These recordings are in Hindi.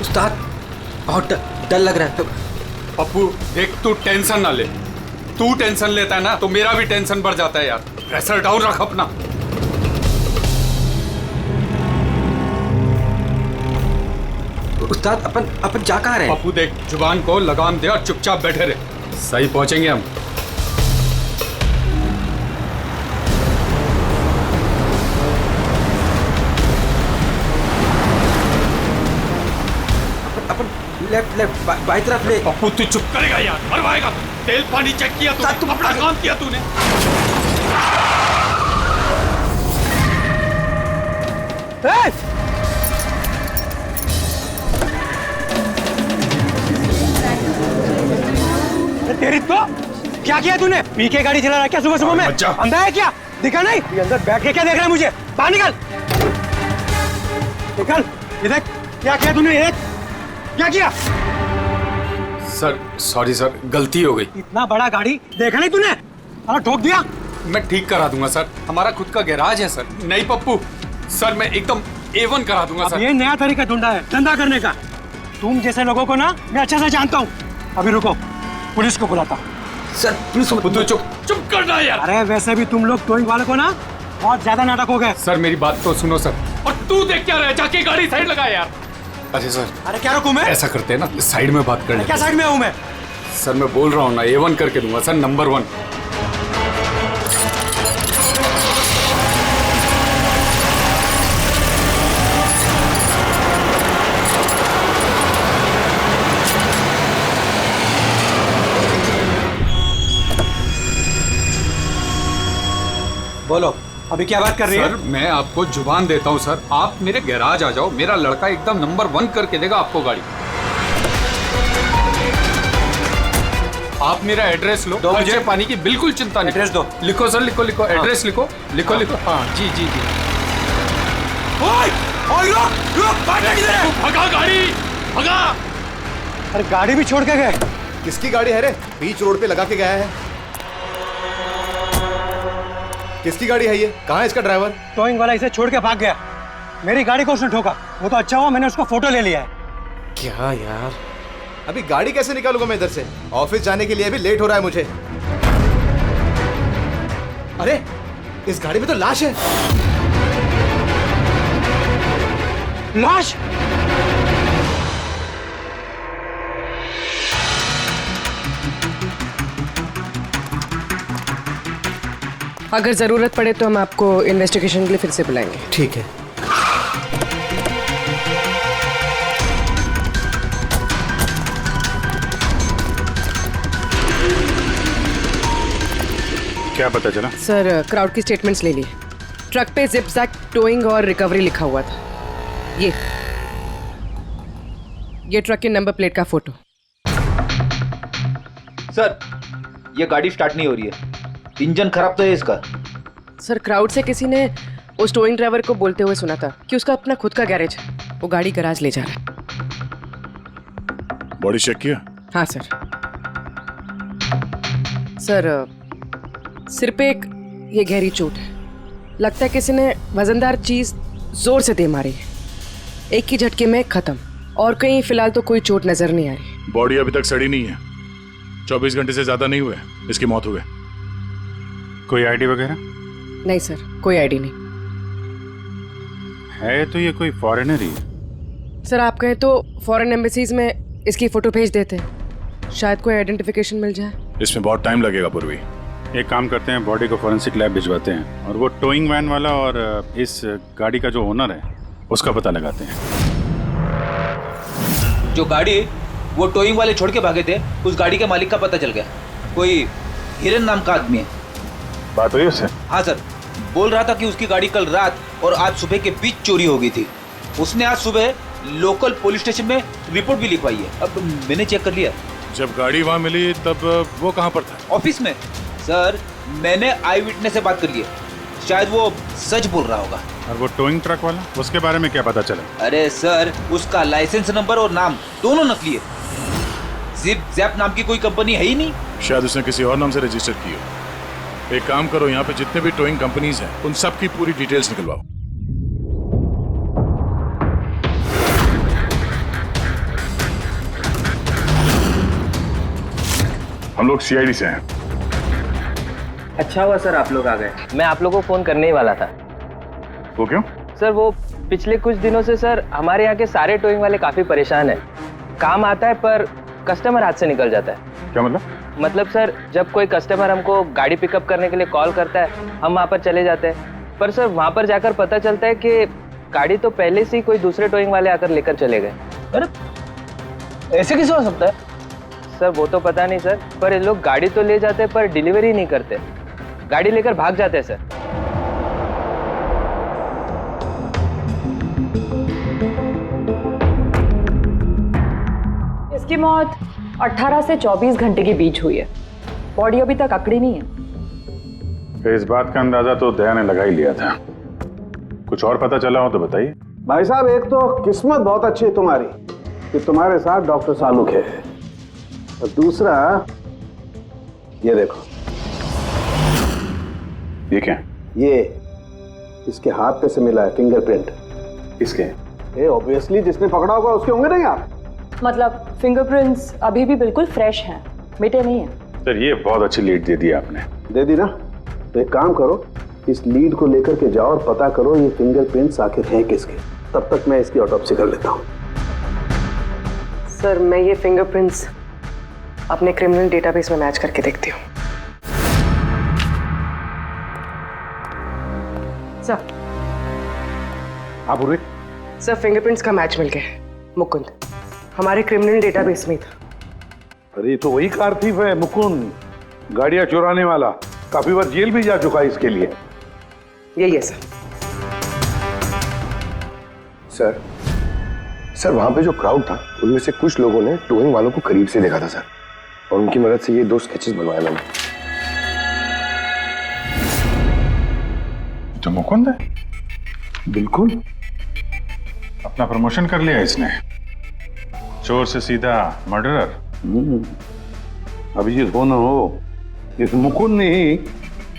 उस्ताद बहुत डर लग रहा है। पप्पू देख, तू टेंशन ना ले। तू टेंशन लेता है ना तो मेरा भी टेंशन बढ़ जाता है यार। प्रेशर डाउन रख अपना। उस्ताद अपन जा कहाँ रहे हैं? पप्पू देख, जुबान को लगाम दे और चुपचाप बैठे रहे। सही पहुंचेंगे हम। अपन लेफ्ट बाई तरफ ले। पप्पू तू चुप करेगा यार, मरवाएगा। तेल पानी चेक किया तूने, अपना काम किया तूने। तेरी तो क्या किया तूने? पी के गाड़ी चला रहा है क्या सुबह सुबह में? अंधा है क्या? दिखा नहीं? ये अंदर बैठ के क्या देख रहा है मुझे? बाहर निकल। निकल। ये देख क्या किया तूने? ये क्या किया? सर सॉरी सर, गलती हो गई। इतना बड़ा गाड़ी देखा नहीं तूने? अरे ठोक दिया। मैं ठीक करा दूंगा सर, हमारा खुद का गैराज है सर। नहीं पप्पू सर, मैं एकदम A1 करा दूंगा सर। ये नया तरीका ढूंढा है धंधा करने का। तुम जैसे लोगों को ना मैं अच्छे से जानता हूँ। अभी रुको, पुलिस को बुलाता हूँ। सर पुलिस को। तू चुप करना यार। अरे वैसे भी तुम लोग टोइंग वाले को ना बहुत ज्यादा नाटक हो गए। सर मेरी बात तो सुनो सर। और तू देख क्या रहा है, जाके गाड़ी साइड लगा यार। अरे सर, अरे क्या रुकूं मैं? ऐसा करते हैं ना, साइड में बात कर लेते हैं। क्या साइड में हूँ मैं? सर मैं बोल रहा हूँ ना, A1 करके दूंगा सर, नंबर 1। बोलो अभी क्या बात कर रही है? सर मैं आपको जुबान देता हूँ सर, आप मेरे गैराज आ जाओ, मेरा लड़का एकदम नंबर 1 करके देगा आपको गाड़ी। आप मेरा एड्रेस लो, खर्चे पानी की बिल्कुल चिंता नहीं। एड्रेस दो। लिखो सर, लिखो एड्रेस लिखो। हाँ जी जी जी। भगा गाड़ी, भगा। अरे गाड़ी भी छोड़ के गए। किसकी गाड़ी है रे? बीच रोड पे लगा के गया है। किसकी गाड़ी है ये? कहाँ है इसका ड्राइवर? टोइंग वाला इसे छोड़ के भाग गया। मेरी गाड़ी को उसने ठोका। वो तो अच्छा हुआ मैंने उसका फोटो ले लिया है। क्या यार, अभी गाड़ी कैसे निकालूंगा मैं इधर से? ऑफिस जाने के लिए अभी लेट हो रहा है मुझे। अरे इस गाड़ी में तो लाश है। लाश? अगर जरूरत पड़े तो हम आपको इन्वेस्टिगेशन के लिए फिर से बुलाएंगे। ठीक है। क्या पता चला? सर क्राउड की स्टेटमेंट्स ले लिए। ट्रक पे जिप जैक टोइंग और रिकवरी लिखा हुआ था। ये ट्रक के नंबर प्लेट का फोटो। सर ये गाड़ी स्टार्ट नहीं हो रही है, इंजन खराब तो है इसका। सर क्राउड से किसी ने उस टोइंग ड्राइवर को बोलते हुए सुना था कि उसका अपना खुद का गैरेज है, वो गाड़ी गैराज ले जा रहा है। बॉडी चेक किया? हाँ सर। सर सिर पे एक ये गहरी चोट है, लगता है किसी ने वजनदार चीज जोर से दे मारी है। एक ही झटके में खत्म, और कहीं फिलहाल तो कोई चोट नजर नहीं आ रही। बॉडी अभी तक सड़ी नहीं है, 24 घंटे से ज्यादा नहीं हुए इसकी मौत हो गई। कोई आईडी वगैरह? नहीं सर, कोई आईडी नहीं है। तो ये कोई फॉरेनर ही है। सर। आप कहें तो फॉरेन एम्बेसीज में इसकी फोटो भेज देते हैं, शायद कोई आइडेंटिफिकेशन मिल जाए। इसमें बहुत टाइम लगेगा पूर्वी। एक काम करते हैं, बॉडी को फॉरेंसिक लैब भिजवाते हैं और वो टोइंग वैन वाला और इस गाड़ी का जो ओनर है उसका पता लगाते हैं। जो गाड़ी वो टोइंग वाले छोड़ के भागे थे, उस गाड़ी के मालिक का पता चल गया। कोई हिरन नाम का आदमी है। बात हुई उससे? हाँ सर, बोल रहा था कि उसकी गाड़ी कल रात और आज सुबह के बीच चोरी हो गई थी। उसने आज सुबह लोकल पुलिस स्टेशन में रिपोर्ट भी लिखवाई है। अब मैंने चेक कर लिया। जब गाड़ी वहाँ मिली तब वो कहाँ पर था? ऑफिस में। सर मैंने आई विटनेस से बात कर ली है, शायद वो सच बोल रहा होगा। और वो टोइंग ट्रक वाला, उसके बारे में क्या पता चला? अरे सर उसका लाइसेंस नंबर और नाम दोनों नकली है। जिप जैप नाम की कोई कंपनी है ही नहीं। शायद उसने किसी और नाम से रजिस्टर की हो। एक काम करो, यहाँ पे जितने भी टोइंग कंपनीज हैं उन सब की पूरी डिटेल्स निकलवाओ। हम लोग सीआईडी से हैं। अच्छा हुआ सर आप लोग आ गए। मैं आप लोगों को फोन करने ही वाला था। वो क्यों? सर वो पिछले कुछ दिनों से सर हमारे यहाँ के सारे टोइंग वाले काफी परेशान हैं। काम आता है पर कस्टमर हाथ से निकल जाता है। क्या मतलब? मतलब सर जब कोई कस्टमर हमको गाड़ी पिकअप करने के लिए कॉल करता है हम वहाँ पर चले जाते हैं, पर सर वहाँ पर जाकर पता चलता है कि गाड़ी तो पहले से ही कोई दूसरे टोइंग वाले आकर लेकर चले गए। अरे ऐसे कैसे हो सकता है? सर वो तो पता नहीं सर, पर ये लोग गाड़ी तो ले जाते पर डिलीवरी नहीं करते, गाड़ी लेकर भाग जाते हैं सर। इसकी मौत 18 से 24 घंटे के बीच हुई है। बॉडी अभी तक अकड़ी नहीं है। तो इस बात का अंदाजा तो दया ने लगा ही लिया था। कुछ और पता चला हो तो बताइए। भाई साहब एक तो किस्मत बहुत अच्छी है तुम्हारी कि तुम्हारे साथ डॉक्टर सालुक है, और दूसरा ये देखो। ये क्या? ये इसके हाथ पे से मिला है फिंगरप्रिंट। किसके? ये ऑब्वियसली जिसने पकड़ा होगा उसके होंगे नहीं आप? मतलब फिंगरप्रिंट्स अभी भी बिल्कुल फ्रेश हैं, मिटे नहीं हैं। सर ये बहुत अच्छी लीड दे दी आपने। दे दी ना? तो एक काम करो, इस लीड को लेकर के जाओ और पता करो ये फिंगरप्रिंट्स आखिर हैं किसके। तब तक मैं इसकी ऑटोप्सी कर लेता हूँ। सर मैं ये फिंगरप्रिंट्स अपने क्रिमिनल डेटाबेस में मैच करके देखती हूँ। सर आप पूर्वी? सर फिंगरप्रिंट्स का मैच मिल गया। मुकुंद हमारे क्रिमिनल डेटाबेस में था। अरे तो वही कार थीफ है मुकुंद, गाड़ियां चुराने वाला। काफी बार जेल भी जा चुका है इसके लिए। यही है सर। सर वहां पे जो क्राउड था उनमें से कुछ लोगों ने टोइंग वालों को करीब से देखा था सर, और उनकी मदद से ये 2 स्केचेस बनवाए मैंने। तो मुकुंद है? बिल्कुल। अपना प्रमोशन कर लिया इसने, चोर से सीधा मर्डरर। अभी जिस हो न हो, इस मुकुंद ने ही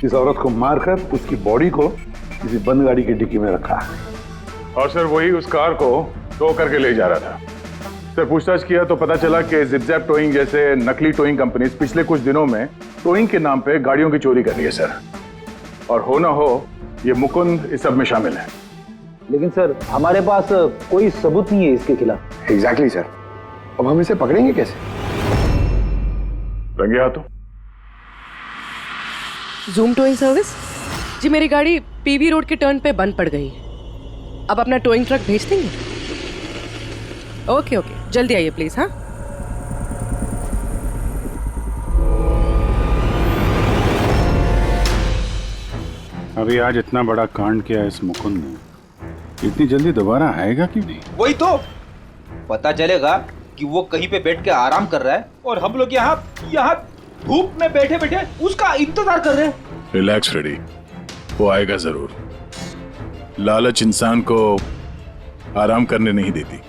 इस औरत को मारकर उसकी बॉडी को किसी बंद गाड़ी की डिक्की में रखा। और सर वही उस कार को टो करके ले जा रहा था। सर पूछताछ किया तो पता चला कि जिपजैप टोइंग जैसे नकली टोइंग कंपनीज पिछले कुछ दिनों में टोइंग के नाम पे गाड़ियों की चोरी कर रही है सर। और हो ना हो ये मुकुंद इस सब में शामिल है। लेकिन सर हमारे पास कोई सबूत नहीं है इसके खिलाफ। एग्जैक्टली सर, अब हम इसे पकड़ेंगे कैसे? रंगे हाथों। जूम टोइंग सर्विस जी, मेरी गाड़ी पीवी रोड के टर्न पे बंद पड़ गई है। अब अपना टोइंग ट्रक भेज देंगे? ओके ओके, जल्दी आइए प्लीज। हाँ अभी आज इतना बड़ा कांड किया इस मुकुंद ने, इतनी जल्दी दोबारा आएगा क्यों नहीं? वही तो पता चलेगा कि वो कहीं पे बैठ के आराम कर रहा है और हम लोग यहाँ धूप में बैठे बैठे उसका इंतजार कर रहे हैं। रिलैक्स फ्रेडी, वो आएगा जरूर। लालच इंसान को आराम करने नहीं देती।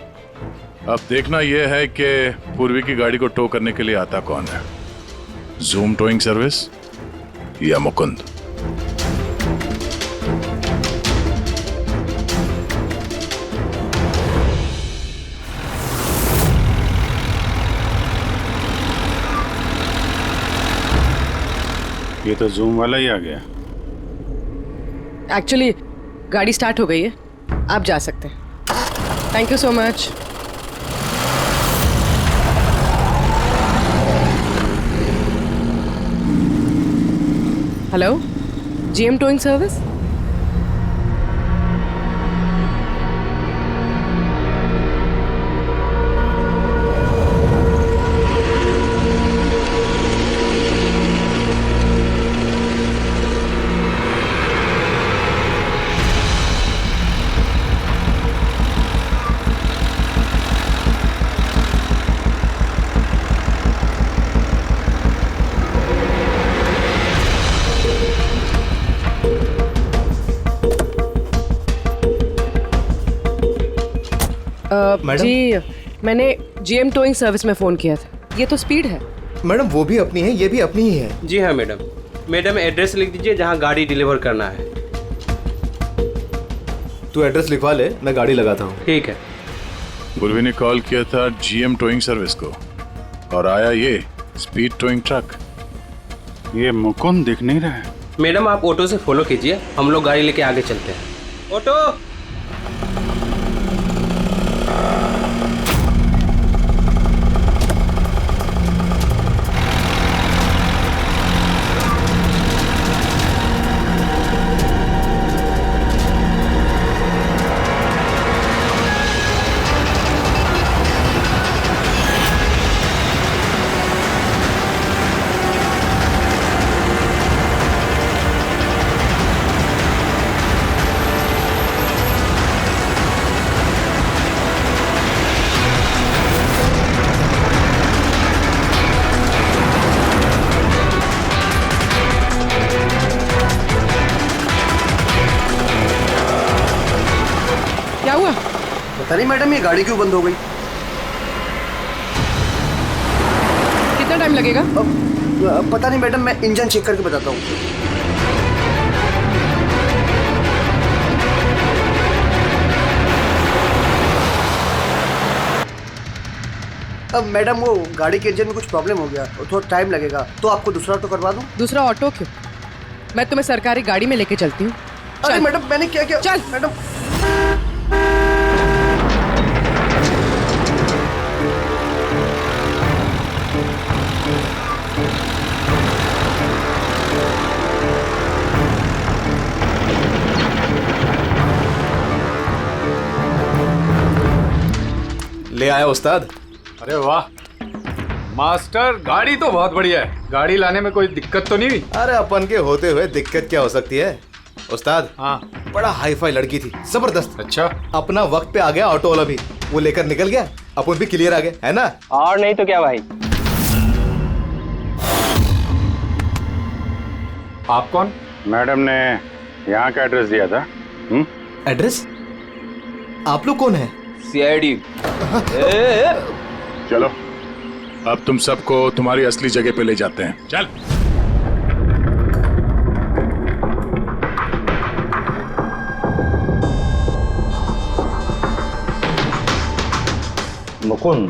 अब देखना यह है कि पूर्वी की गाड़ी को टो करने के लिए आता कौन है, जूम टोइंग सर्विस या मुकुंद। ये तो जूम वाला ही आ गया। एक्चुअली गाड़ी स्टार्ट हो गई है, आप जा सकते हैं। Thank you so much. Hello, GM towing service. Madam? जी मैंने जीएम टोइंग सर्विस में फ़ोन किया था। ये तो स्पीड है। मैडम वो भी अपनी है, ये भी अपनी ही है। जी हाँ मैडम। मैडम एड्रेस लिख दीजिए जहाँ गाड़ी डिलीवर करना है। तू एड्रेस लिखवा ले, मैं गाड़ी लगाता हूँ। ठीक है। पूर्वी ने कॉल किया था जीएम टोइंग सर्विस को और आया ये स्पीड टोइंग ट्रक। ये मुकुंद दिख नहीं रहा है। मैडम आप ऑटो से फॉलो कीजिए, हम लोग गाड़ी लेके आगे चलते हैं। ऑटो। क्या हुआ? पता नहीं मैडम, ये गाड़ी क्यों बंद हो गई? कितना टाइम लगेगा? पता नहीं मैडम, मैं इंजन चेक करके बताता हूँ। अब मैडम वो गाड़ी के इंजन में कुछ प्रॉब्लम हो गया, थोड़ा टाइम लगेगा, तो आपको दूसरा ऑटो करवा दूं? दूसरा ऑटो क्यों? मैं तुम्हें सरकारी गाड़ी में लेके चलती हूँ। अरे मैडम, मैंने क्या किया? चल मैडम। ले आया उस्ताद। अरे वाह मास्टर, गाड़ी तो बहुत बढ़िया है। गाड़ी लाने में कोई दिक्कत तो नहीं हुई? अरे अपन के होते हुए दिक्कत क्या हो सकती है उस्ताद? हाँ, बड़ा हाई फाई लड़की थी, जबरदस्त। अच्छा, अपना वक्त पे आ गया ऑटो वाला भी, वो लेकर निकल गया, अपन भी क्लियर आ गए, है ना? और नहीं तो क्या भाई। आप कौन? मैडम ने यहाँ का एड्रेस दिया था। एड्रेस? आप लोग कौन है? सीआईडी। चलो अब तुम सबको तुम्हारी असली जगह पे ले जाते हैं। चल। मुकुंद,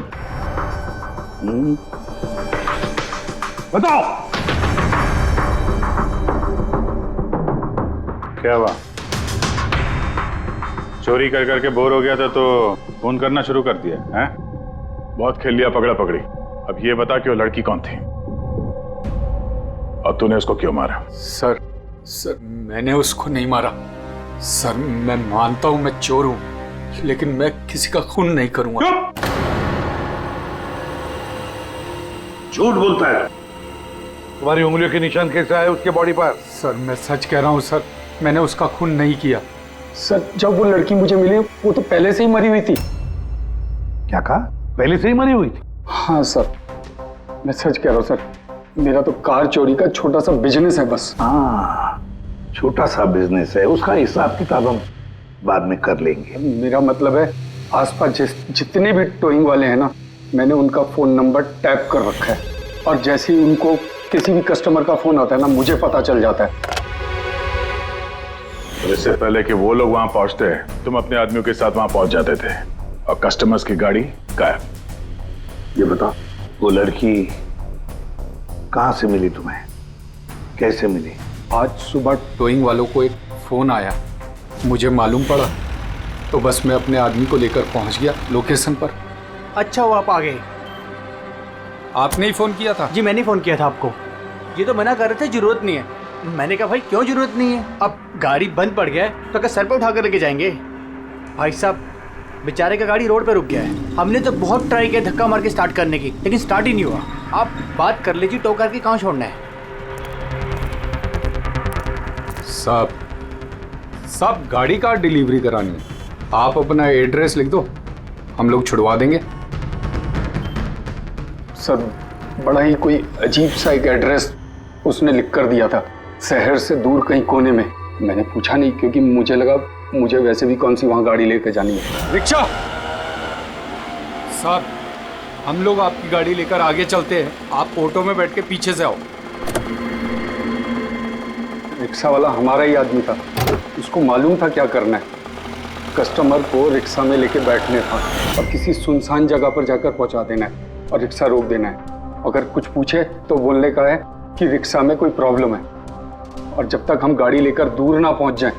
बताओ क्या हुआ? चोरी कर करके बोर हो गया था तो फोन करना शुरू कर दिया है? बहुत खेल लिया पकड़ा पकड़ी। अब ये बता कि वो लड़की कौन थी और तूने उसको क्यों मारा? सर मैंने उसको नहीं मारा। सर मैं मानता हूं मैं चोर हूं, लेकिन मैं किसी का खून नहीं करूंगा। झूठ बोलता है। तुम्हारी उंगलियों के निशान कैसा है उसके बॉडी पर? सर मैं सच कह रहा हूं सर, मैंने उसका खून नहीं किया। सर जब वो लड़की मुझे मिली वो तो पहले से ही मरी हुई थी। क्या कहा? पहले से ही मरी हुई थी? हाँ सर, मैं सच कह रहा हूँ सर, मेरा तो कार चोरी का छोटा सा बिजनेस है बस। हाँ, छोटा सा बिजनेस है, उसका हिसाब किताब हम बाद में कर लेंगे। मेरा मतलब है आसपास जितने भी टोइंग वाले हैं ना, मैंने उनका फोन नंबर टैप कर रखा है, और जैसे ही उनको किसी भी कस्टमर का फोन आता है ना, मुझे पता चल जाता है। इससे पहले कि वो लोग वहां पहुंचते तुम अपने आदमियों के साथ वहां पहुंच जाते थे और कस्टमर्स की गाड़ी गायब। ये बता, वो लड़की कहां से मिली तुम्हें? कैसे मिली? आज सुबह टोइंग वालों को एक फोन आया, मुझे मालूम पड़ा, तो बस मैं अपने आदमी को लेकर पहुंच गया लोकेशन पर। अच्छा वो आप आ गए? आपने ही फोन किया था? जी मैंने फोन किया था आपको। ये तो मना कर रहे थे जरूरत नहीं है। मैंने कहा भाई क्यों जरूरत नहीं है, अब गाड़ी बंद पड़ गया है तो क्या सर पे उठा कर लेके जाएंगे? भाई साहब बेचारे का गाड़ी रोड पे रुक गया है, हमने तो बहुत ट्राई किया धक्का मार के स्टार्ट करने की, लेकिन स्टार्ट ही नहीं हुआ। आप बात कर लीजिए, टो करके कहाँ छोड़ना है? सब गाड़ी का डिलीवरी करानी है। आप अपना एड्रेस लिख दो, हम लोग छुड़वा देंगे। सर बड़ा ही कोई अजीब सा एक एड्रेस उसने लिख कर दिया था, शहर से दूर कहीं कोने में। मैंने पूछा नहीं क्योंकि मुझे लगा मुझे वैसे भी कौन सी वहां गाड़ी लेकर जानी है। रिक्शा साहब, हम लोग आपकी गाड़ी लेकर आगे चलते हैं, आप ऑटो में बैठ के पीछे से आओ। रिक्शा वाला हमारा ही आदमी था, उसको मालूम था क्या करना है। कस्टमर को रिक्शा में लेके बैठने था और किसी सुनसान जगह पर जाकर पहुंचा देना है और रिक्शा रोक देना है। अगर कुछ पूछे तो बोलने का है कि रिक्शा में कोई प्रॉब्लम है, और जब तक हम गाड़ी लेकर दूर ना पहुंच जाएं,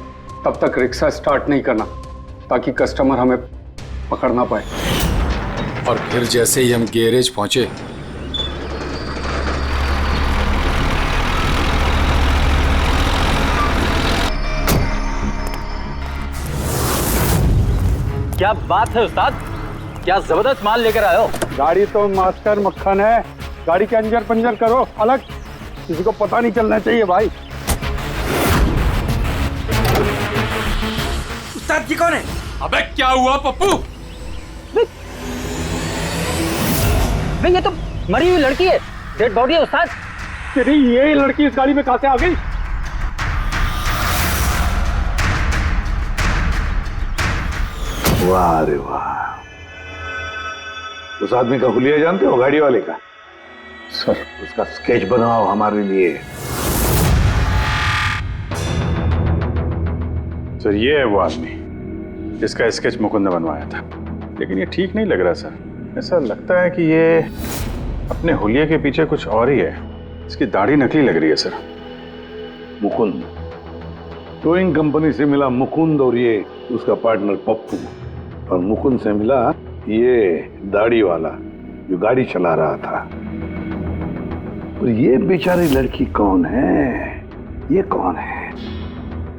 तब तक रिक्शा स्टार्ट नहीं करना, ताकि कस्टमर हमें पकड़ ना पाए। और फिर जैसे ही हम गैरेज पहुंचे, क्या बात है उस्ताद, क्या जबरदस्त माल लेकर आए हो। गाड़ी तो मास्टर मक्खन है, गाड़ी के अंजर पंजर करो अलग, किसी को पता नहीं चलना चाहिए भाई। उस्ताद जी कौन है? अबे क्या हुआ पप्पू? ये तो मरी हुई लड़की है, डेड बॉडी है उस्ताद। तेरी ये लड़की इस गाड़ी में कहां से आ गई? वाह रे वाह, उस आदमी का हुलिया जानते हो, गाड़ी वाले का? सर उसका स्केच बनाओ हमारे लिए। सर ये है वो आदमी जिसका स्केच मुकुंद ने बनवाया था, लेकिन ये ठीक नहीं लग रहा सर। ऐसा लगता है कि ये अपने हुलिये के पीछे कुछ और ही है। इसकी दाढ़ी नकली लग रही है सर। मुकुंद, टोइंग कंपनी से मिला मुकुंद और ये उसका पार्टनर पप्पू, और मुकुंद से मिला ये दाढ़ी वाला जो गाड़ी चला रहा था। और ये बेचारी लड़की कौन है? ये कौन है?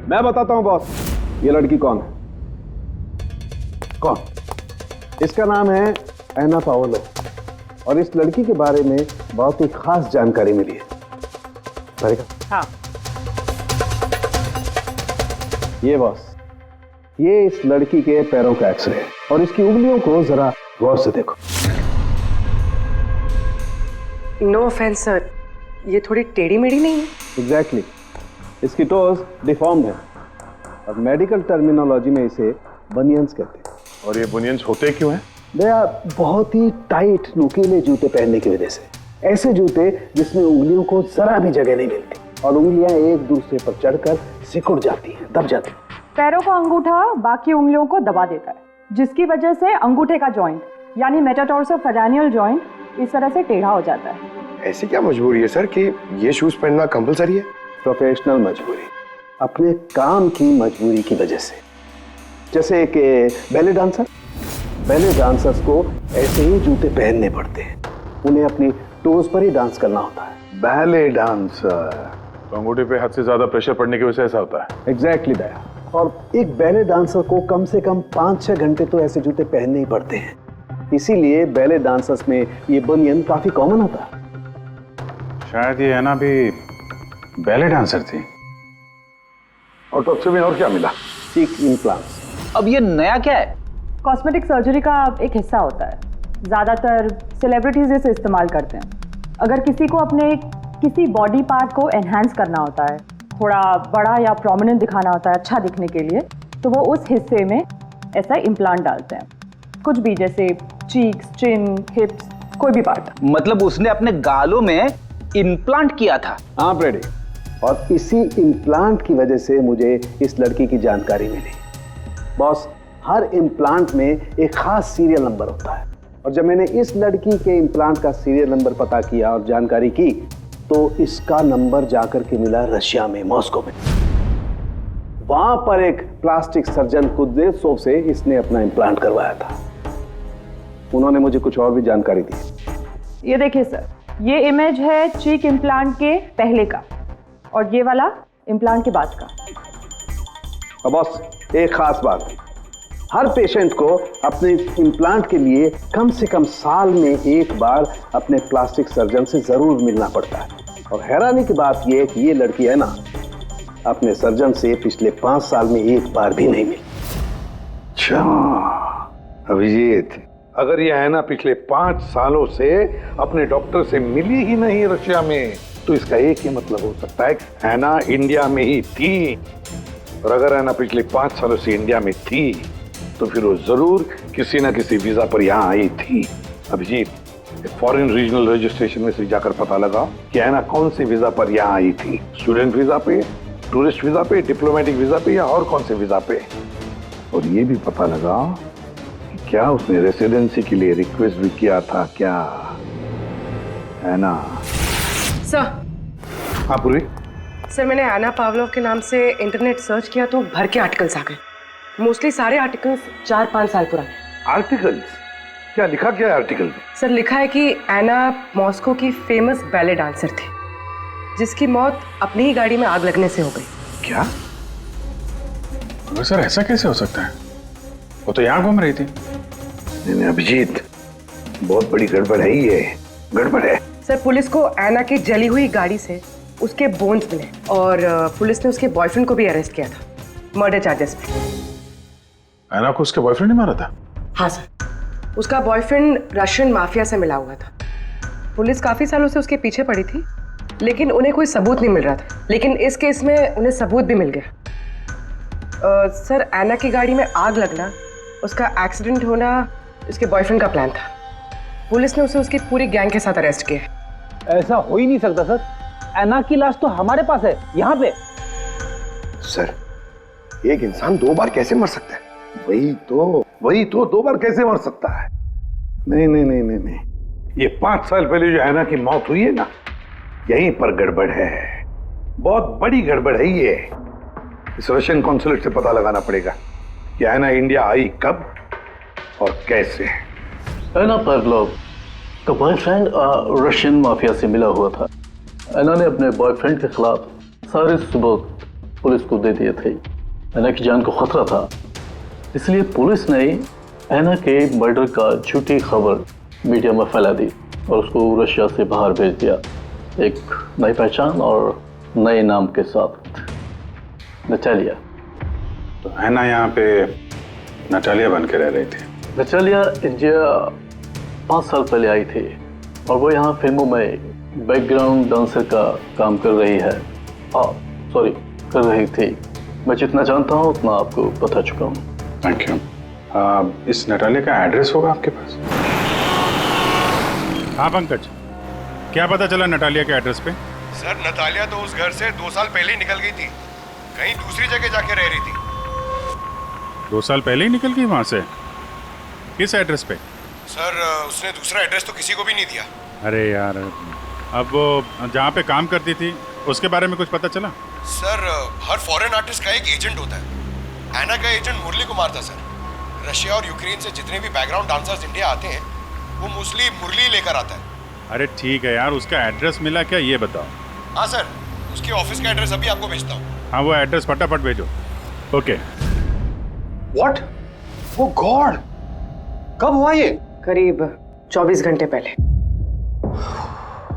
मैं बताता हूं बॉस, ये लड़की कौन है। कौन? इसका नाम है एना पाओलो, और इस लड़की के बारे में बहुत ही खास जानकारी मिली है। हाँ। ये बॉस, ये इस लड़की के पैरों का एक्सरे है, और इसकी उंगलियों को जरा गौर से देखो। नो ऑफेंस सर, ये थोड़ी टेढ़ी मेढ़ी नहीं है? एग्जैक्टली, इसकी टोज डिफॉर्म्ड है, और मेडिकल टर्मिनोलॉजी में इसे बनियंस कहते हैं। और ये बुनियंस होते क्यों हैं? दया बहुत ही टाइट नुकीले जूते पहनने की वजह से, ऐसे जूते जिसमें उंगलियों को जरा भी जगह नहीं मिलती, और उंगलियां एक दूसरे पर चढ़कर सिकुड़ जाती हैं, दब जाती हैं। पैरों का अंगूठा बाकी उंगलियों को दबा देता है, जिसकी वजह से अंगूठे का जॉइंट यानी मेटाटार्सोफेरेनियल जॉइंट इस तरह से टेढ़ा हो जाता है। ऐसी क्या मजबूरी है सर कि ये शूज पहनना कंपलसरी है? प्रोफेशनल मजबूरी, अपने काम की मजबूरी की वजह से। जैसे कि बैले डांसर्स को ऐसे ही जूते पहनने पड़ते हैं, उन्हें अपनी टोज पर ही डांस करना होता है। बैले डांसर, तो अंगूठे पे हद से ज्यादा प्रेशर पड़ने की वजह से ऐसा होता है। एग्जैक्टली दया, और एक बैले डांसर को कम से कम 5-6 घंटे तो ऐसे जूते पहनने ही पड़ते हैं, इसीलिए बैले डांसर्स में ये बनियन काफी कॉमन होता है। शायद ये है ना भी बैले डांसर थी। ऑटोप्सी में और क्या मिला? चीक इम्प्लांट्स। अब ये नया क्या है? कॉस्मेटिक सर्जरी का एक हिस्सा होता है, ज़्यादातर सेलिब्रिटीज इसे इस्तेमाल करते हैं। अगर किसी को अपने किसी बॉडी पार्ट को एनहांस करना होता है, थोड़ा बड़ा या प्रोमिनेंट दिखाना होता है अच्छा दिखने के लिए, तो वो उस हिस्से में ऐसा इम्प्लांट डालते हैं। कुछ भी, जैसे चीक्स, चिन, हिप्स, कोई भी पार्ट। मतलब उसने अपने गालों में इम्प्लांट किया था? हाँ ब्रेडी, और इसी इम्प्लांट की वजह से मुझे इस लड़की की जानकारी मिली। बॉस, हर इम्प्लांट में एक खास सीरियल नंबर होता है, और जब मैंने इस लड़की के इम्प्लांट का सीरियल नंबर पता किया और जानकारी की, तो इसका नंबर जाकर के मिला रशिया में, मॉस्को में। वहां पर एक प्लास्टिक सर्जन कुद्नेत्सोव से इसने अपना इम्प्लांट करवाया था। उन्होंने मुझे कुछ और भी जानकारी दी। ये देखिए सर, ये इमेज है चीक इम्प्लांट के पहले का, और ये वाला इम्प्लांट के बाद का। अब बॉस, एक खास बात, हर पेशेंट को अपने इम्प्लांट के लिए कम से कम साल में एक बार अपने प्लास्टिक सर्जन से जरूर मिलना पड़ता है। और हैरानी की बात यह है कि ये लड़की है ना, अपने सर्जन से पिछले 5 साल में एक बार भी नहीं मिली। अच्छा अभिजीत, अगर यह है ना पिछले 5 सालों से अपने डॉक्टर से मिली ही नहीं रशिया में, तो इसका एक ही मतलब हो सकता है कि हैना इंडिया में ही थी। और अगर हैना पिछले 5 सालों से इंडिया में थी, तो फिर वो जरूर किसी ना किसी वीजा पर यहाँ आई थी। अभिजीत, फॉरेन रीजनल रजिस्ट्रेशन में से जाकर पता लगा कि हैना कौन सी वीजा पर यहाँ आई थी। स्टूडेंट वीजा पे, टूरिस्ट वीजा पे, डिप्लोमेटिक वीजा पे, या और कौन से वीजा पे। और ये भी पता लगा कि क्या उसने रेसिडेंसी के लिए रिक्वेस्ट भी किया था क्या, है ना? सर, हाँ पूर्वी। सर मैंने आना पावलोव के नाम से इंटरनेट सर्च किया तो भर के आर्टिकल्स आ गए। मोस्टली सारे आर्टिकल्स 4-5 साल पुराने। आर्टिकल्स? क्या लिखा क्या है आर्टिकल में? सर लिखा है कि एना मॉस्को की फेमस बैले डांसर थी जिसकी मौत अपनी ही गाड़ी में आग लगने से हो गई। क्या? सर ऐसा कैसे हो सकता है? वो तो यहाँ घूम रही थी। नहीं अभिजीत, बहुत बड़ी गड़बड़ है ये, गड़बड़ है। सर पुलिस को एना की जली हुई गाड़ी से उसके बोन्स मिले और पुलिस ने उसके बॉयफ्रेंड को भी अरेस्ट किया था मर्डर चार्जेस पे। एना को उसके बॉयफ्रेंड ने मारा था? हाँ सर, उसका बॉयफ्रेंड रशियन माफिया से मिला हुआ था। पुलिस काफी सालों से उसके पीछे पड़ी थी लेकिन उन्हें कोई सबूत नहीं मिल रहा था, लेकिन इस केस में उन्हें सबूत भी मिल गया। सर एना की गाड़ी में आग लगना, उसका एक्सीडेंट होना उसके बॉयफ्रेंड का प्लान था। पुलिस ने उसे उसकी पूरी गैंग के साथ अरेस्ट किया। ऐसा हो ही नहीं सकता सर, एना की लाश तो हमारे पास है यहाँ पे। सर एक इंसान 2 बार कैसे मर सकता है? वही तो 2 बार कैसे मर सकता है? नहीं, ये 5 साल पहले जो एना की मौत हुई है ना, यहीं पर गड़बड़ है, बहुत बड़ी गड़बड़ है ये। इस रशियन कॉन्सुलेट से पता लगाना पड़ेगा कि एना इंडिया आई कब और कैसे। एना पावलोव का बॉयफ्रेंड रशियन माफिया से मिला हुआ था। एना ने अपने बॉयफ्रेंड के खिलाफ सारे सबूत पुलिस को दे दिए थे। एना की जान को खतरा था, इसलिए पुलिस ने एना के मर्डर का झूठी खबर मीडिया में फैला दी और उसको रशिया से बाहर भेज दिया, एक नई पहचान और नए नाम के साथ, नटालिया। तो एना यहाँ पे नटालिया बन के रह रही थी? नटालिया इंडिया 5 साल पहले आई थी और वो यहाँ फिल्मों में बैकग्राउंड डांसर का काम कर रही है। कर रही थी। मैं जितना जानता हूँ उतना आपको बता चुका हूँ। Thank you. इस नटालिया का एड्रेस होगा आपके पास? हाँ पंकज, क्या पता चला नटालिया के एड्रेस पे? सर नतालिया तो उस घर से 2 साल पहले ही निकल गई थी, कहीं दूसरी जगह जाके रह रही थी। 2 साल पहले ही निकल गई वहाँ से? किस एड्रेस पे? सर उसने दूसरा एड्रेस तो किसी को भी नहीं दिया। अरे यार, अब वो जहाँ पे काम करती थी उसके बारे में कुछ पता चला? सर हर फॉरेन आर्टिस्ट का एक एजेंट होता है। एना का एजेंट मुरली कुमार था सर। रशिया और यूक्रेन से जितने भी बैकग्राउंड डांसर्स इंडिया आते हैं वो मोस्टली मुरली लेकर आता है। अरे ठीक है यार, उसका एड्रेस मिला क्या ये बताओ। हाँ सर, उसके ऑफिस का एड्रेस अभी आपको भेजता हूँ। हाँ वो एड्रेस फटाफट भेजो। ओके। व्हाट? ओ गॉड, कब हुआ ये? करीब 24 घंटे पहले।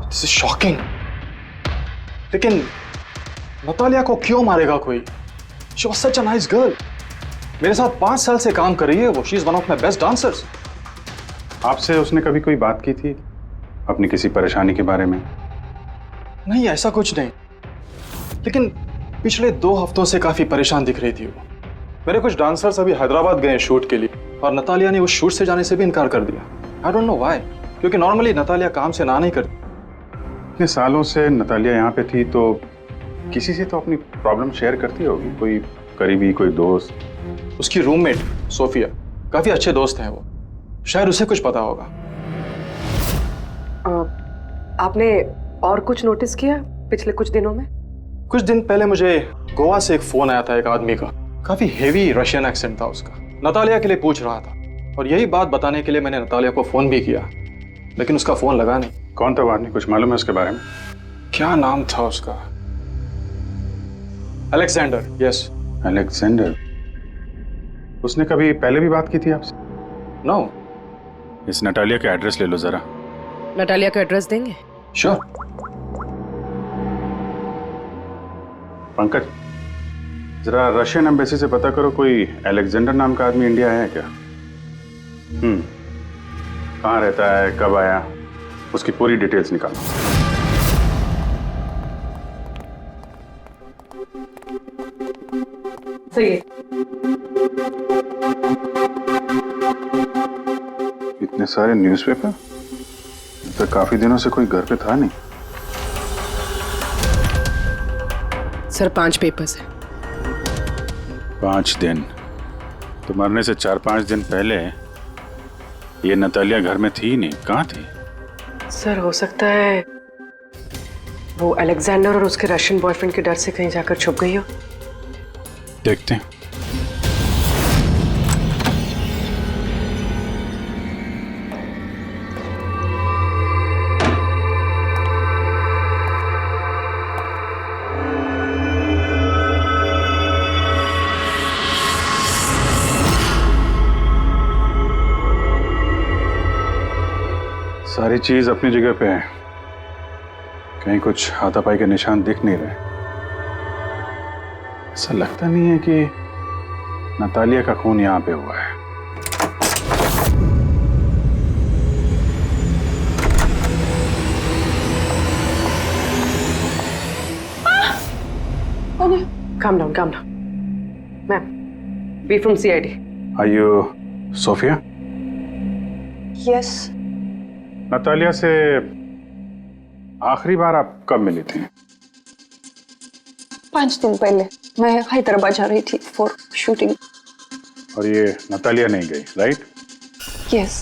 This is shocking. लेकिन नतालिया को क्यों मारेगा कोई? She was such a nice girl. मेरे साथ 5 साल से काम कर रही है वो। She is one of my best dancers. आपसे उसने कभी कोई बात की थी अपनी किसी परेशानी के बारे में? नहीं, ऐसा कुछ नहीं, लेकिन पिछले 2 हफ्तों से काफी परेशान दिख रही थी वो। मेरे कुछ डांसर्स अभी हैदराबाद गए शूट के लिए और नतालिया ने उस शूट से जाने से भी इनकार कर दिया। आई डोंट नो व्हाई, क्योंकि नॉर्मली नतालिया काम से ना नहीं करती। इतने सालों से नतालिया यहाँ पे थी तो किसी से तो अपनी प्रॉब्लम शेयर करती होगी, कोई करीबी, कोई दोस्त। उसकी रूममेट सोफिया, काफी अच्छे दोस्त हैं वो, शायद उसे कुछ पता होगा। आपने और कुछ नोटिस किया पिछले कुछ दिनों में? कुछ दिन पहले मुझे गोवा से एक फोन आया था एक आदमी का, काफी हेवी रशियन एक्सेंट था उसका। नतालिया के लिए पूछ रहा था और यही बात बताने के लिए मैंने नतालिया को फोन भी किया, लेकिन उसका फोन लगा नहीं। कौन था वो आदमी, कुछ मालूम है उसके बारे में? क्या नाम था उसका? अलेक्जेंडर। Yes, Alexander. उसने कभी पहले भी बात की थी आपसे? नो। इस नटालिया का एड्रेस ले लो जरा। नटालिया का एड्रेस देंगे? श्योर। पंकज, जरा रशियन एम्बेसी से पता करो कोई अलेक्जेंडर नाम का आदमी इंडिया है क्या? कहाँ रहता है, कब आया, उसकी पूरी डिटेल्स निकालो। सही है। इतने सारे न्यूज़पेपर, तो काफी दिनों से कोई घर पे था नहीं। सर 5 पेपर्स हैं। 5 दिन? तो मरने से 4-5 दिन पहले ये नतालिया घर में थी ही नहीं, कहाँ थी? सर हो सकता है वो अलेक्जेंडर और उसके रशियन बॉयफ्रेंड के डर से कहीं जाकर छुप गई हो? देखते हैं। सारी चीज अपनी जगह पे है, कहीं कुछ हाथापाई के निशान दिख नहीं रहे। ऐसा लगता नहीं है कि नतालिया का खून यहां पे हुआ है। Calm down, calm down. Ma'am, we from CID. Are you Sophia? Yes. Natalia से आखिरी बार आप कब मिली थी? 5 दिन पहले मैं हैदराबाद जा रही थी फॉर शूटिंग। और ये नतालिया नहीं गई, right? Yes.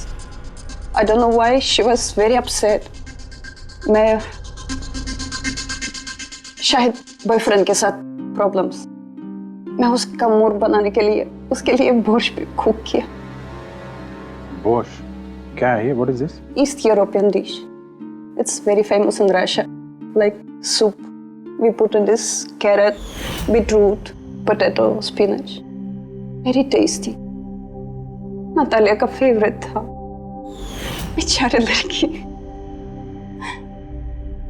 I don't know why she was very upset. मैं शायद बॉयफ्रेंड के साथ प्रॉब्लम्स। मैं उसका मूड बनाने के लिए उसके लिए बोर्श भी कुक किया। बोर्श? क्या है ये? What is this? East European dish. It's very famous in Russia. Like soup. We put in this carrot, beetroot, potato, spinach. Very tasty. Natalia का फेवरेट था। बेचारी लड़की।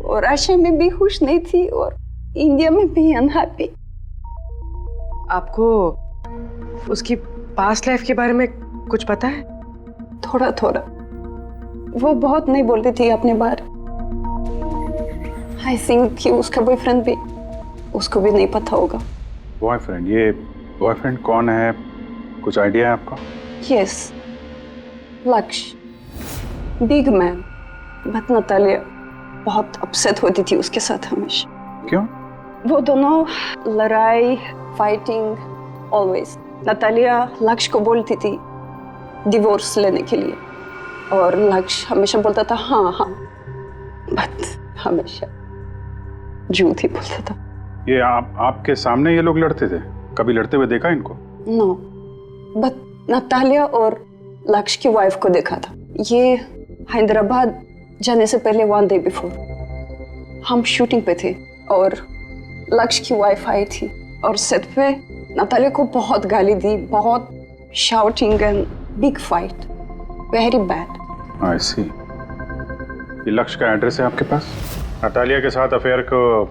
और रशिया में भी खुश नहीं थी और इंडिया में भी अनहैप्पी। आपको उसकी पास्ट लाइफ के बारे में कुछ पता है? थोड़ा थोड़ा। वो बहुत नहीं बोलती थी अपने बारे। आई थिंक कि उसका बॉयफ्रेंड भी उसको भी नहीं पता होगा। बॉयफ्रेंड? ये बॉयफ्रेंड कौन है? कुछ आइडिया है आपका? यस, लक्ष्य, बिग मैन। बट नतालिया बहुत अपसेट होती थी उसके साथ हमेशा। क्यों? वो दोनों लड़ाई, फाइटिंग, ऑलवेज। नतालिया लक्ष्य को बोलती थी डिवोर्स लेने के लिए और लक्ष्य हमेशा बोलता था हाँ हाँ, बट हमेशा झूठ ही बोलता था। ये आपके सामने ये लोग लड़ते थे? कभी लड़ते हुए देखा इनको? नो, बट नतालिया और लक्ष्य की वाइफ को देखा था। ये हैदराबाद जाने से पहले 1 डे बिफोर हम शूटिंग पे थे और लक्ष्य की वाइफ आई थी और सेट पे नतालिया को बहुत गाली दी, बहुत shouting and big fight, very bad. I see. ये लक्ष्य का एड्रेस है आपके पास? नतालिया के साथ अफेयर को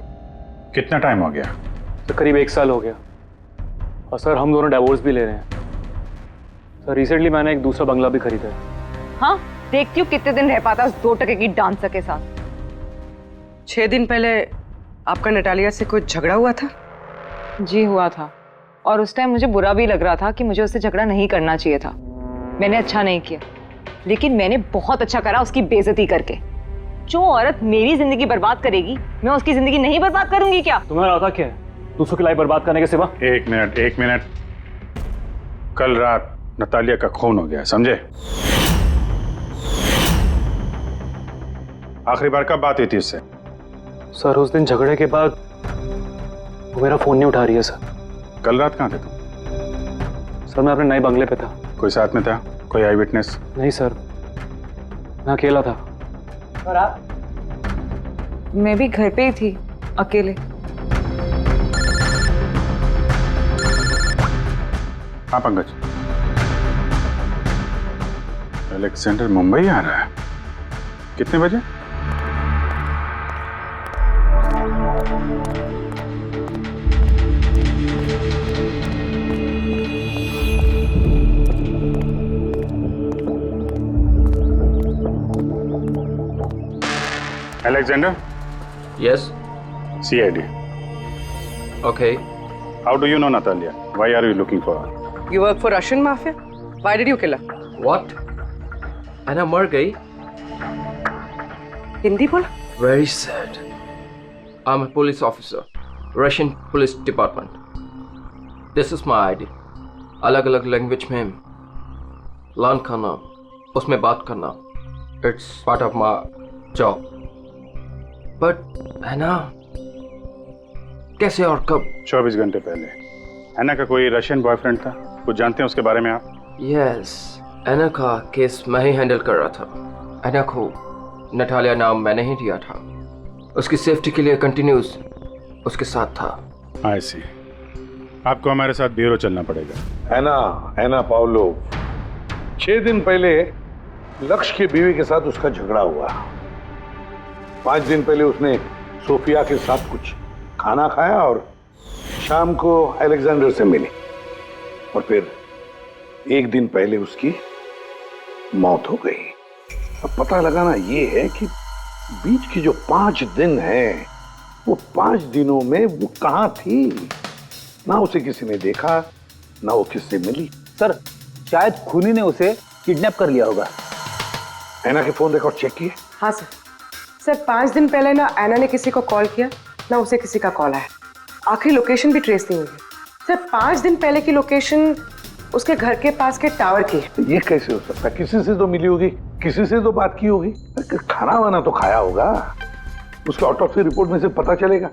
कितना टाइम हो गया? तो करीब 1 साल हो गया और सर हम दोनों डिवोर्स भी ले रहे हैं। सर रिसेंटली मैंने एक दूसरा बंगला भी खरीदा है। हाँ, देखती हूँ कितने दिन रह पाता उस 2 टके की डांसर के साथ। 6 दिन पहले आपका नटालिया से कोई झगड़ा हुआ था? जी हुआ था और उस टाइम मुझे बुरा भी लग रहा था कि मुझे उससे झगड़ा नहीं करना चाहिए था। मैंने अच्छा नहीं किया, लेकिन मैंने बहुत अच्छा करा उसकी बेइज्जती करके। जो औरत मेरी जिंदगी बर्बाद करेगी, मैं उसकी जिंदगी नहीं बर्बाद करूंगी क्या? तुम्हारा आता क्या है दूसरों की लाइफ बर्बाद करने के सिवा? एक मिनट। कल रात नतालिया का खून हो गया, समझे? आखिरी बार कब बात हुई थी उससे? सर उस दिन झगड़े के बाद वो मेरा फोन नहीं उठा रही है सर। कल रात कहाँ थे तुम? सर मैं अपने नए बंगले पे था। कोई साथ में था? कोई आई विटनेस? नहीं सर, मैं अकेला था। और आप? मैं भी घर पे ही थी, अकेले। हाँ पंकज, अलेक्जेंडर मुंबई आ रहा है। कितने बजे? Alexander? Yes. CID. Okay. How do you know Natalia? Why are you looking for her? You work for Russian mafia? Why did you kill her? What? Anna मर गई? हिंदी बोला? Very sad. I'm a police officer, Russian Police Department. This is my ID. अलग-अलग लैंग्वेज में लर्न करना, उसमें बात करना, it's part of my job. But है ना, कैसे और कब? 24 घंटे पहले एना का कोई रशियन बॉयफ्रेंड था, कुछ जानते हैं उसके बारे में आप? यस, एना का केस मैं ही हैंडल कर रहा था। एना को नटालिया नाम मैंने ही दिया था। उसकी सेफ्टी के लिए कंटिन्यूस उसके साथ था। आई सी। आपको हमारे साथ ब्यूरो चलना पड़ेगा। एना पाउलो, 6 दिन पहले लक्ष्य की बीवी के साथ उसका झगड़ा हुआ। 5 दिन पहले उसने सोफिया के साथ कुछ खाना खाया और शाम को अलेक्जेंडर से मिली, और फिर 1 दिन पहले उसकी मौत हो गई। अब पता लगाना ये है कि बीच की जो 5 दिन हैं, वो 5 दिनों में वो कहाँ थी? ना उसे किसी ने देखा, ना वो किससे मिली। सर, शायद खूनी ने उसे किडनैप कर लिया होगा। एना के फोन रिकॉर्ड चेक किए? हाँ सर। सर 5 दिन पहले ना एना ने किसी को कॉल किया, ना उसे किसी का कॉल आया। आखिरी लोकेशन भी ट्रेस नहीं हुई है। सर 5 दिन पहले की लोकेशन उसके घर के पास के टावर की है। ये कैसे हो सकता है? किसी से तो मिली होगी, किसी से तो बात की होगी, खाना वाना तो खाया होगा। उसके ऑटोप्सी रिपोर्ट में से पता चलेगा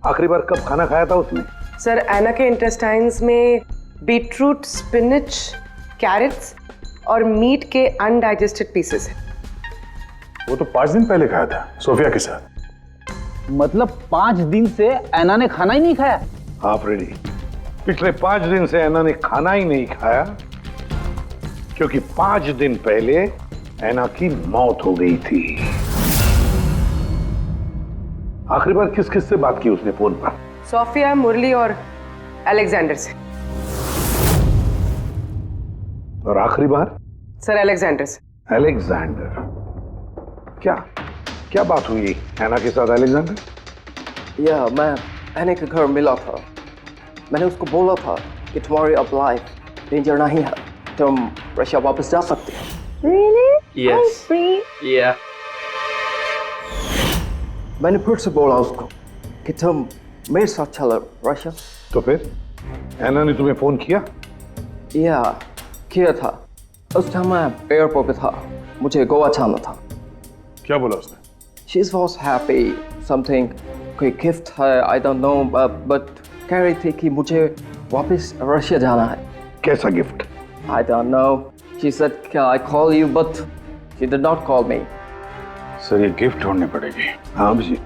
आखिरी बार कब खाना खाया था उसने। सर एना के इंटेस्टाइन्स में बीटरूट, स्पिनच, कैरेट्स और मीट के अनडाइजेस्टेड पीसेस है। वो तो 5 दिन पहले खाया था सोफिया के साथ। मतलब 5 दिन से एना ने खाना ही नहीं खाया? हाँ फ्रेडी, पिछले 5 दिन से एना ने खाना ही नहीं खाया, क्योंकि 5 दिन पहले एना की मौत हो गई थी। आखिरी बार किस किस से बात की उसने फोन पर? सोफिया, मुरली और अलेक्जेंडर से। और आखिरी बार? सर अलेक्जेंडर से। अलेक्जेंडर? क्या क्या बात हुई एना के साथ अलेक्जेंडर? या मैं एना के घर मिला था। मैंने उसको बोला था कि तुम्हारी अब लाइफ डेंजर नहीं है, तुम रशिया वापस जा सकते हो। Really? Yes. I'm free. Yeah. मैंने फिर से बोला उसको कि तुम मेरे साथ चलो रशिया। तो फिर एना ने तुम्हें फोन किया? या किया था। उस टाइम मैं एयरपोर्ट पे था, मुझे गोवा जाना था। क्या बोला उसने? She was happy, something, कोई गिफ्ट है, I don't know, but कह रही थी कि मुझे वापस रशिया जाना है। कैसा gift? I don't know. She said, "Can I call you?" But she did not call me. Sir ये गिफ्ट ढूंढनी पड़ेगी। हाँ अभिजीत,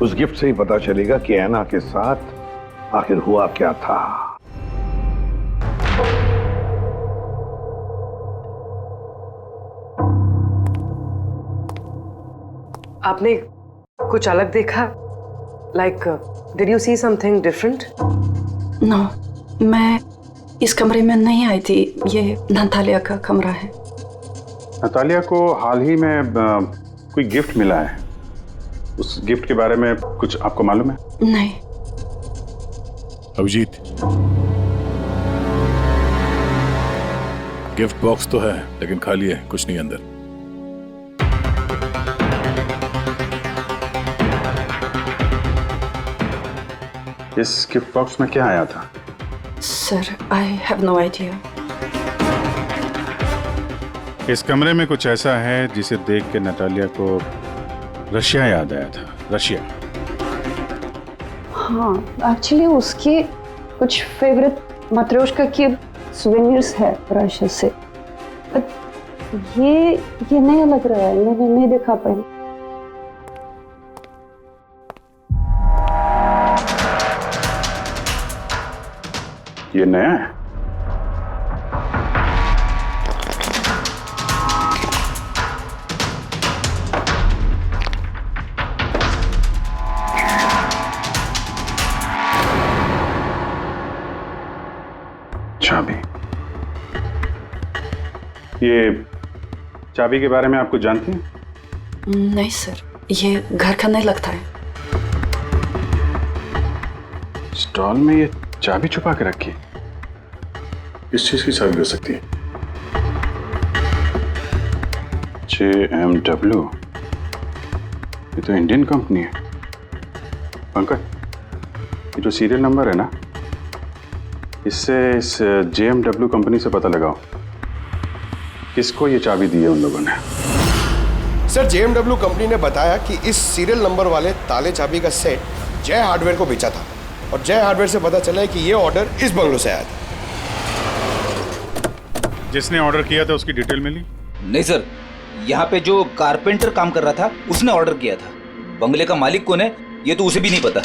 उस गिफ्ट से ही पता चलेगा कि एना के साथ आखिर हुआ क्या था। आपने कुछ अलग देखा? Like, did you see something different? No, मैं इस कमरे में नहीं आई थी। ये नतालिया का कमरा है। नतालिया को हाल ही में कोई गिफ्ट मिला है। उस गिफ्ट के बारे में कुछ आपको मालूम है? नहीं। अभिजीत, गिफ्ट बॉक्स तो है लेकिन खाली है, कुछ नहीं अंदर। इस गिफ्ट बॉक्स में क्या आया था? Sir, I have no idea. इस कमरे में कुछ ऐसा है जिसे देख के नतालिया को रशिया याद आया था। रशिया? हाँ, एक्चुअली उसके कुछ फेवरेट मात्रोश्का के सुवेनिर्स है रशिया से। ये नया लग रहा है, मैंने नहीं देखा पहले। ये नया है? चाबी। ये चाबी के बारे में आप कुछ जानते हैं? नहीं सर, ये घर का नहीं लगता है। स्टॉल में ये चाबी छुपा के रखी। किस चीज की चाबी हो सकती है? JMW, ये तो इंडियन कंपनी है। पंकज, ये जो सीरियल नंबर है ना, इससे इस JMW कंपनी से पता लगाओ किसको ये चाबी दी है उन लोगों ने। सर JMW कंपनी ने बताया कि इस सीरियल नंबर वाले ताले चाबी का सेट जय हार्डवेयर को बेचा था और जय हार्डवेयर से पता चला है कि ये ऑर्डर इस बंगलों से आया था। जिसने ऑर्डर किया था उसकी डिटेल मिली? नहीं सर, यहाँ पे जो कारपेंटर काम कर रहा था उसने ऑर्डर किया था। बंगले का मालिक कौन है ये तो उसे भी नहीं पता।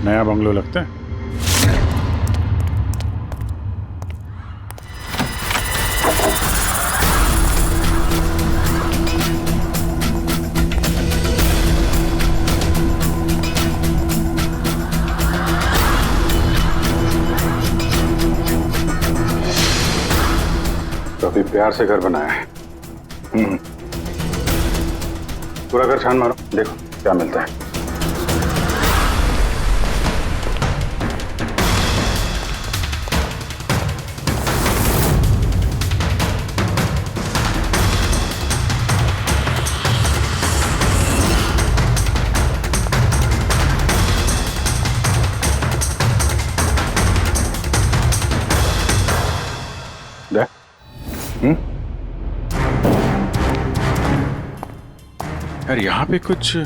नया बंगलो लगता है। काफी प्यार से घर बनाया है। पूरा घर छान मारो, देखो क्या मिलता है। यार यहाँ पे कुछ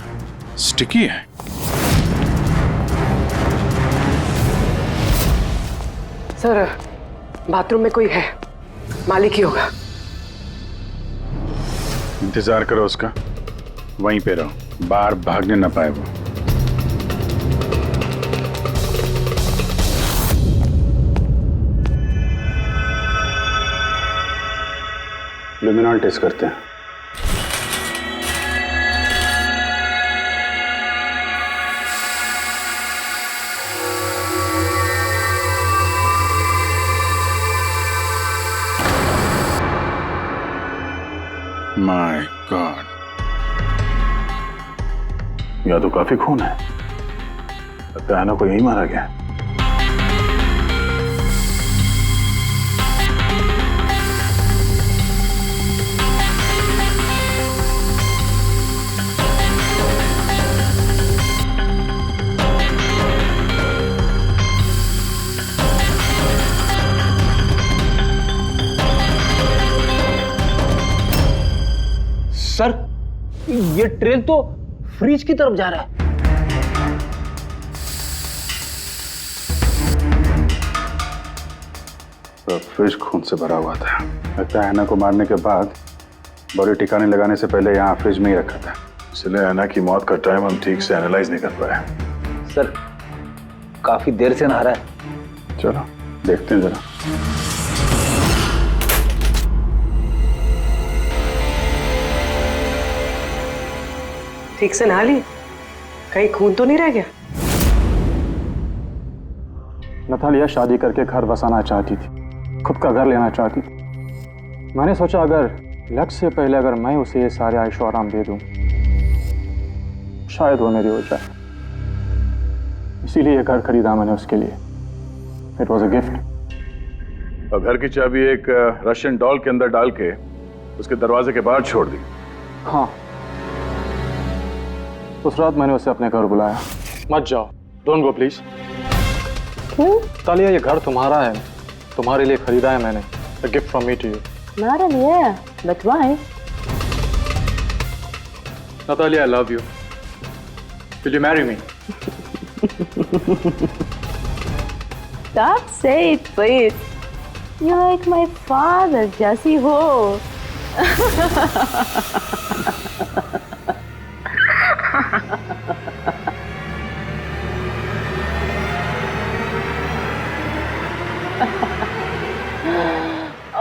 स्टिकी है। सर बाथरूम में कोई है, मालिक ही होगा। इंतजार करो उसका, वहीं पे रहो, बाहर भागने ना पाए वो। लुमिनॉल टेस्ट करते हैं। माय गॉड, या तो काफी खून है, लगता है ना कोई यही मारा गया। सर ये ट्रेन तो फ्रिज की तरफ जा रहा है। तो फ्रिज खून से भरा हुआ था। लगता है ऐना को मारने के बाद बॉडी ठिकाने लगाने से पहले यहाँ फ्रिज में ही रखा था, इसलिए ऐना की मौत का टाइम हम ठीक से एनालाइज नहीं कर पाए। सर काफी देर से नहा रहा है। चलो देखते हैं जरा। ठीक से नहा ली? कहीं खून तो नहीं रह गया? नतालिया शादी करके घर बसाना चाहती थी, खुद का घर लेना चाहती थी। मैंने सोचा अगर लक्ष्य से पहले अगर मैं उसे ये सारे आयशो आराम दे दूं, शायद वो मेरी हो जाए। इसीलिए ये घर खरीदा मैंने उसके लिए। It was a gift. और घर की चाबी एक रशियन डॉल के अंदर डाल के उसके दरवाजे के बाहर छोड़ दी। हाँ, उस रात मैंने उसे अपने घर बुलाया। मत जाओ, डोंट गो प्लीज। क्यों? तालिया ये घर तुम्हारा है, तुम्हारे लिए खरीदा है मैंने। A gift from me to you. Not really, yeah. But why? Natalia, I love you. Will you marry me? Stop saying it, please. You're like my father, Jesse Ho.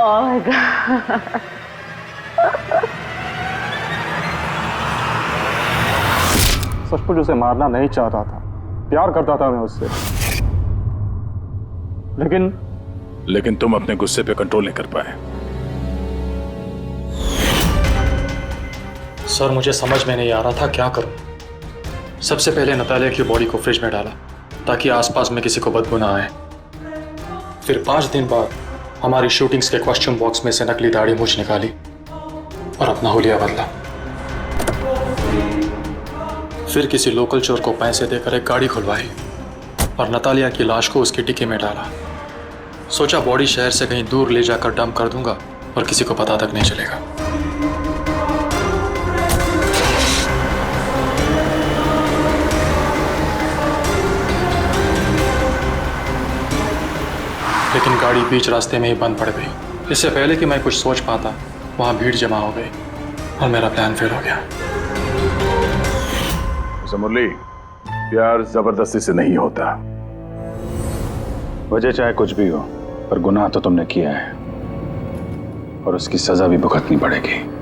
Oh my God. सचमुच उसे मारना नहीं चाहता था, प्यार करता था मैं उससे, लेकिन तुम अपने गुस्से पे कंट्रोल नहीं कर पाए। सर मुझे समझ में नहीं आ रहा था क्या करूं। सबसे पहले नतालिया की बॉडी को फ्रिज में डाला ताकि आसपास में किसी को बदबू ना आए। फिर 5 दिन बाद हमारी शूटिंग्स के कॉस्ट्यूम बॉक्स में से नकली दाढ़ी मूछ निकाली और अपना हुलिया बदला। फिर किसी लोकल चोर को पैसे देकर एक गाड़ी खुलवाई और नतालिया की लाश को उसकी डिक्की में डाला। सोचा बॉडी शहर से कहीं दूर ले जाकर डंप कर दूंगा और किसी को पता तक नहीं चलेगा। लेकिन गाड़ी बीच रास्ते में ही बंद पड़ गई। इससे पहले कि मैं कुछ सोच पाता, वहां भीड़ जमा हो गई और मेरा प्लान फेल हो गया। मुरली, प्यार जबरदस्ती से नहीं होता। वजह चाहे कुछ भी हो, पर गुनाह तो तुमने किया है और उसकी सजा भी भुगतनी पड़ेगी।